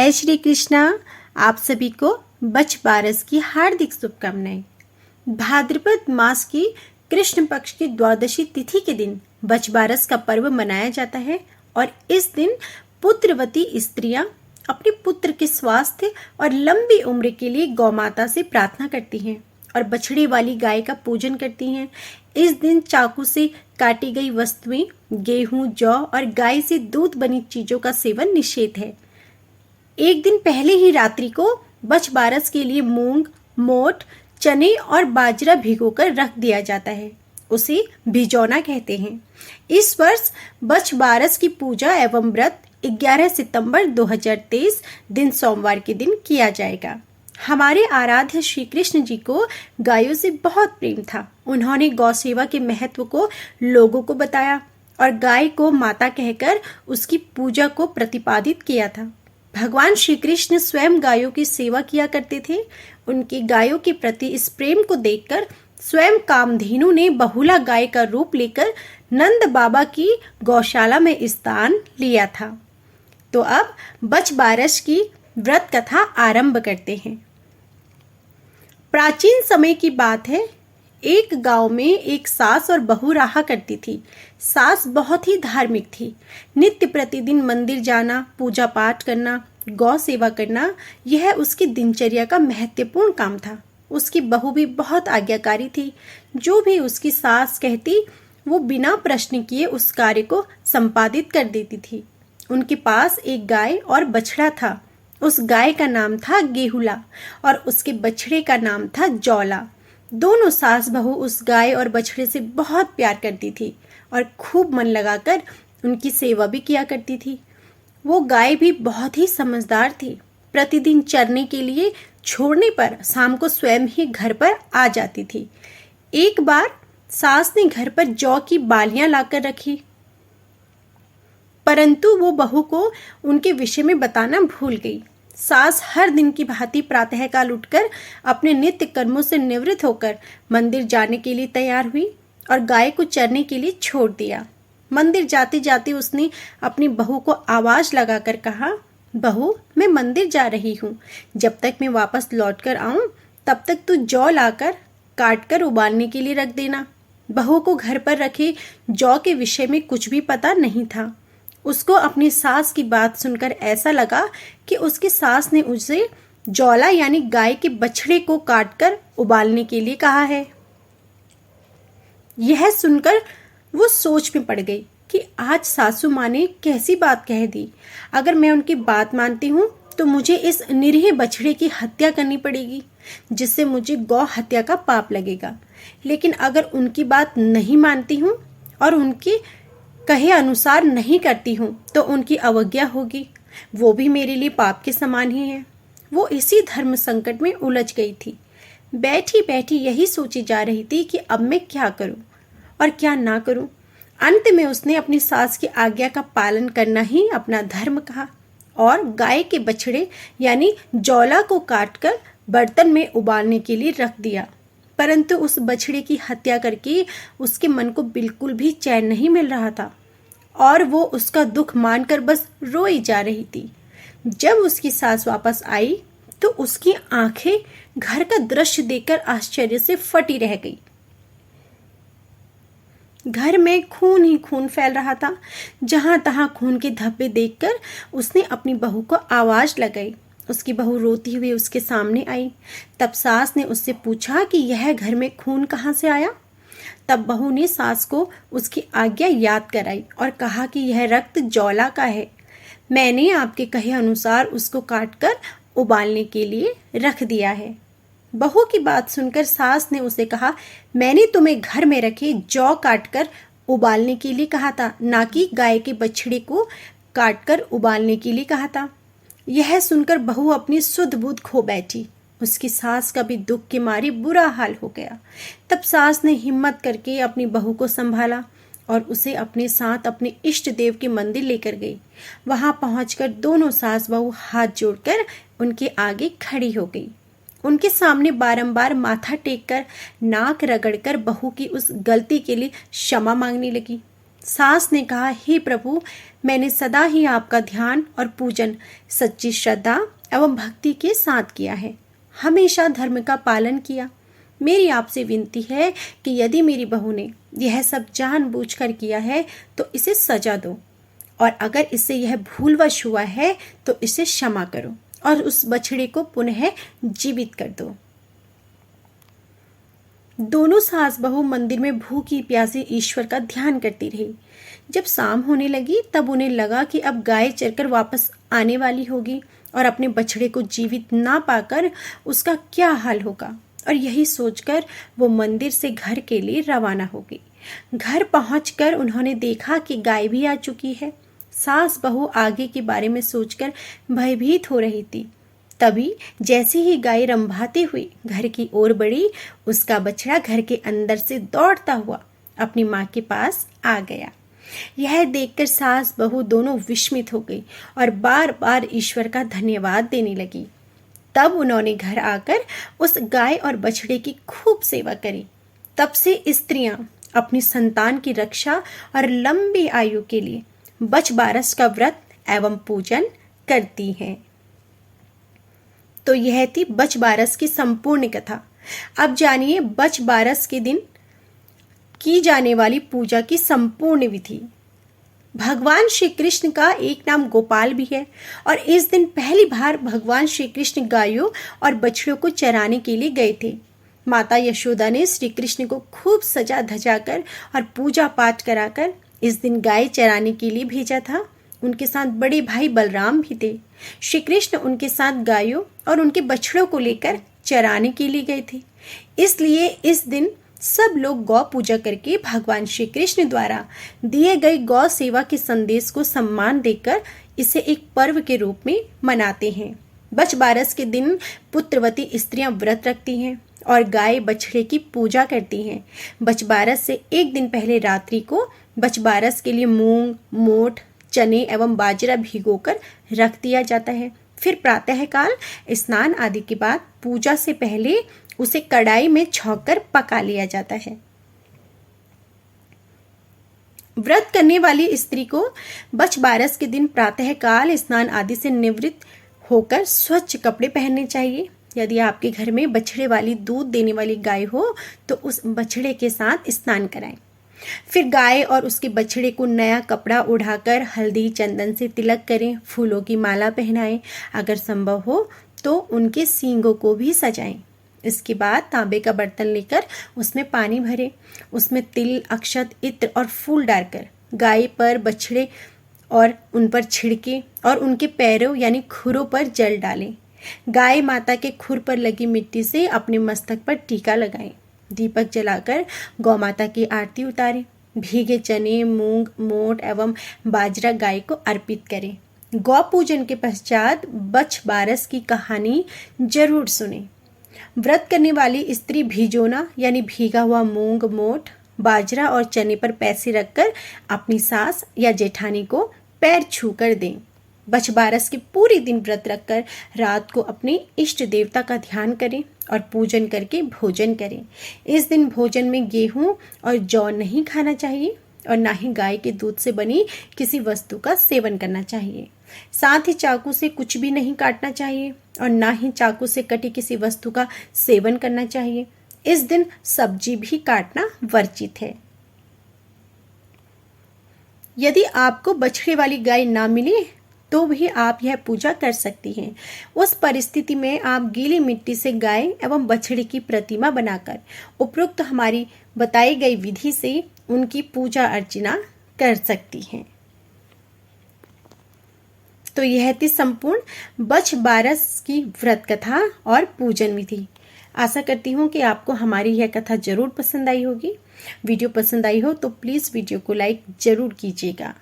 जय श्री कृष्णा। आप सभी को बछ बारस की हार्दिक शुभकामनाएं। भाद्रपद मास की कृष्ण पक्ष की द्वादशी तिथि के दिन बछ बारस का पर्व मनाया जाता है और इस दिन पुत्रवती स्त्रियां अपने पुत्र के स्वास्थ्य और लंबी उम्र के लिए गौमाता से प्रार्थना करती हैं और बछड़े वाली गाय का पूजन करती हैं। इस दिन चाकू से काटी गई वस्तुएं, गेहूं, जौ और गाय से दूध बनी चीजों का सेवन निषेध है। एक दिन पहले ही रात्रि को बछ बारस के लिए मूंग, मोठ, चने और बाजरा भिगोकर रख दिया जाता है। उसे भिजौना कहते हैं। इस वर्ष बछ बारस की पूजा एवं व्रत 11 सितंबर 2023 दिन सोमवार के दिन किया जाएगा। हमारे आराध्य श्री कृष्ण जी को गायों से बहुत प्रेम था। उन्होंने गौ सेवा के महत्व को लोगों को बताया और गाय को माता कहकर उसकी पूजा को प्रतिपादित किया था। भगवान श्री कृष्ण स्वयं गायों की सेवा किया करते थे। उनकी गायों के प्रति इस प्रेम को देखकर स्वयं कामधेनु ने बहुला गाय का रूप लेकर नंद बाबा की गौशाला में स्थान लिया था। तो अब बछ बारस की व्रत कथा आरंभ करते हैं। प्राचीन समय की बात है। एक गांव में एक सास और बहू रहा करती थी। सास बहुत ही धार्मिक थी। नित्य प्रतिदिन मंदिर जाना, पूजा पाठ करना, गौ सेवा करना, यह उसकी दिनचर्या का महत्वपूर्ण काम था। उसकी बहू भी बहुत आज्ञाकारी थी। जो भी उसकी सास कहती वो बिना प्रश्न किए उस कार्य को संपादित कर देती थी। उनके पास एक गाय और बछड़ा था। उस गाय का नाम था गेहुला और उसके बछड़े का नाम था जौला। दोनों सास बहू उस गाय और बछड़े से बहुत प्यार करती थी और खूब मन लगाकर उनकी सेवा भी किया करती थी। वो गाय भी बहुत ही समझदार थी। प्रतिदिन चरने के लिए छोड़ने पर शाम को स्वयं ही घर पर आ जाती थी। एक बार सास ने घर पर जौ की बालियां लाकर रखी, परंतु वो बहू को उनके विषय में बताना भूल गई। सास हर दिन की भांति प्रातःकाल उठकर अपने नित्य कर्मों से निवृत्त होकर मंदिर जाने के लिए तैयार हुई और गाय को चरने के लिए छोड़ दिया। मंदिर जाते जाते उसने अपनी बहू को आवाज लगाकर कहा, बहू, मैं मंदिर जा रही हूँ। जब तक मैं वापस लौटकर आऊं तब तक तू जौ लाकर काट कर उबालने के लिए रख देना। बहू को घर पर रखे जौ के विषय में कुछ भी पता नहीं था। उसको अपनी सास की बात सुनकर ऐसा लगा कि उसकी सास ने उसे जौला यानी गाय के बछड़े को काटकर उबालने के लिए कहा है। यह सुनकर वो सोच में पड़ गई कि आज सासू माँ ने कैसी बात कह दी। अगर मैं उनकी बात मानती हूँ तो मुझे इस निरीह बछड़े की हत्या करनी पड़ेगी, जिससे मुझे गौ हत्या का पाप लगेगा। लेकिन अगर उनकी बात नहीं मानती हूँ और उनकी कहे अनुसार नहीं करती हूँ तो उनकी अवज्ञा होगी, वो भी मेरे लिए पाप के समान ही है। वो इसी धर्म संकट में उलझ गई थी। बैठी बैठी यही सोची जा रही थी कि अब मैं क्या करूं और क्या ना करूं। अंत में उसने अपनी सास की आज्ञा का पालन करना ही अपना धर्म कहा और गाय के बछड़े यानी जौला को काटकर बर्तन में उबालने के लिए रख दिया। परंतु उस बछड़े की हत्या करके उसके मन को बिल्कुल भी चैन नहीं मिल रहा था और वो उसका दुख मानकर बस रोई जा रही थी। जब उसकी सास वापस आई तो उसकी आंखें घर का दृश्य देखकर आश्चर्य से फटी रह गई। घर में खून ही खून फैल रहा था। जहां तहां खून के धब्बे देखकर उसने अपनी बहू को आवाज लगाई। उसकी बहू रोती हुई उसके सामने आई। तब सास ने उससे पूछा कि यह घर में खून कहाँ से आया। तब बहू ने सास को उसकी आज्ञा याद कराई और कहा कि यह रक्त जौला का है। मैंने आपके कहे अनुसार उसको काटकर उबालने के लिए रख दिया है। बहू की बात सुनकर सास ने उसे कहा, मैंने तुम्हें घर में रखे जौ काटकर उबालने के लिए कहा था, ना कि गाय के बछड़े को काटकर उबालने के लिए कहा था। यह सुनकर बहू अपनी सुध बुध खो बैठी। उसकी सास का भी दुख के मारे बुरा हाल हो गया। तब सास ने हिम्मत करके अपनी बहू को संभाला और उसे अपने साथ अपने इष्ट देव के मंदिर लेकर गई। वहां पहुंचकर दोनों सास बहू हाथ जोड़कर उनके आगे खड़ी हो गई। उनके सामने बारंबार माथा टेककर नाक रगड़कर बहू की उस गलती के लिए क्षमा मांगने लगी। सास ने कहा, हे प्रभु, मैंने सदा ही आपका ध्यान और पूजन सच्ची श्रद्धा एवं भक्ति के साथ किया है, हमेशा धर्म का पालन किया। मेरी आपसे विनती है कि यदि मेरी बहू ने यह सब जानबूझकर किया है तो इसे सजा दो, और अगर इससे यह भूलवश हुआ है तो इसे क्षमा करो और उस बछड़े को पुनः जीवित कर दो। दोनों सास बहू मंदिर में भूखी प्यासी ईश्वर का ध्यान करती रही। जब शाम होने लगी तब उन्हें लगा कि अब गाय चरकर वापस आने वाली होगी और अपने बछड़े को जीवित ना पाकर उसका क्या हाल होगा, और यही सोचकर वो मंदिर से घर के लिए रवाना हो गई। घर पहुंचकर उन्होंने देखा कि गाय भी आ चुकी है। सास बहू आगे के बारे में सोचकर भयभीत हो रही थी। तभी जैसे ही गाय रंभाती हुई घर की ओर बढ़ी, उसका बछड़ा घर के अंदर से दौड़ता हुआ अपनी माँ के पास आ गया। यह देखकर सास बहू दोनों विस्मित हो गई और बार बार ईश्वर का धन्यवाद देने लगी। तब उन्होंने घर आकर उस गाय और बछड़े की खूब सेवा करी। तब से स्त्रियां अपनी संतान की रक्षा और लंबी आयु के लिए बछबारस का व्रत एवं पूजन करती हैं। तो यह थी बछबारस की संपूर्ण कथा। अब जानिए बछबारस के दिन की जाने वाली पूजा की संपूर्ण विधि। भगवान श्री कृष्ण का एक नाम गोपाल भी है, और इस दिन पहली बार भगवान श्री कृष्ण गायों और बछड़ों को चराने के लिए गए थे। माता यशोदा ने श्री कृष्ण को खूब सजा धजा कर और पूजा पाठ कराकर इस दिन गाय चराने के लिए भेजा था। उनके साथ बड़े भाई बलराम भी थे। श्री कृष्ण उनके साथ गायों और उनके बछड़ों को लेकर चराने के लिए गए थे। इसलिए इस दिन सब लोग गौ पूजा करके भगवान श्री कृष्ण द्वारा दिए गए गौ सेवा के संदेश को सम्मान देकर इसे एक पर्व के रूप में मनाते हैं। बछबारस के दिन पुत्रवती स्त्रियां व्रत रखती हैं और गाय बछड़े की पूजा करती हैं। बछबारस से एक दिन पहले रात्रि को बछबारस के लिए मूंग, मोठ, चने एवं बाजरा भिगोकर रख दिया जाता है। फिर प्रातःकाल स्नान आदि के बाद पूजा से पहले उसे कढ़ाई में छौंककर पका लिया जाता है। व्रत करने वाली स्त्री को बछबारस के दिन प्रातःकाल स्नान आदि से निवृत्त होकर स्वच्छ कपड़े पहनने चाहिए। यदि आपके घर में बछड़े वाली दूध देने वाली गाय हो तो उस बछड़े के साथ स्नान कराएं। फिर गाय और उसके बछड़े को नया कपड़ा उड़ाकर हल्दी चंदन से तिलक करें, फूलों की माला पहनाएं, अगर संभव हो तो उनके सींगों को भी सजाएं। इसके बाद तांबे का बर्तन लेकर उसमें पानी भरें, उसमें तिल, अक्षत, इत्र और फूल डालकर गाय पर, बछड़े और उन पर छिड़के और उनके पैरों यानी खुरों पर जल डालें। गाय माता के खुर पर लगी मिट्टी से अपने मस्तक पर टीका लगाएं। दीपक जलाकर गौ माता की आरती उतारें। भीगे चने, मूंग, मोठ एवं बाजरा गाय को अर्पित करें। गौ पूजन के पश्चात बछबारस की कहानी जरूर सुने। व्रत करने वाली स्त्री भिजोना यानी भीगा हुआ मूंग, मोठ, बाजरा और चने पर पैसे रखकर अपनी सास या जेठानी को पैर छूकर दें। बछबारस के पूरे दिन व्रत रखकर रात को अपने इष्ट देवता का ध्यान करें और पूजन करके भोजन करें। इस दिन भोजन में गेहूं और जौ नहीं खाना चाहिए और ना ही गाय के दूध से बनी किसी वस्तु का सेवन करना चाहिए। साथ ही चाकू से कुछ भी नहीं काटना चाहिए और ना ही चाकू से कटी किसी वस्तु का सेवन करना चाहिए। इस दिन सब्जी भी काटना वर्जित है। यदि आपको बछड़े वाली गाय ना मिले तो भी आप यह पूजा कर सकती हैं। उस परिस्थिति में आप गीली मिट्टी से गाय एवं बछड़े की प्रतिमा बनाकर उपरोक्त हमारी बताई गई विधि से उनकी पूजा अर्चना कर सकती हैं। तो यह थी संपूर्ण बछबारस की व्रत कथा और पूजन विधि। आशा करती हूँ कि आपको हमारी यह कथा जरूर पसंद आई होगी। वीडियो पसंद आई हो तो प्लीज़ वीडियो को लाइक जरूर कीजिएगा।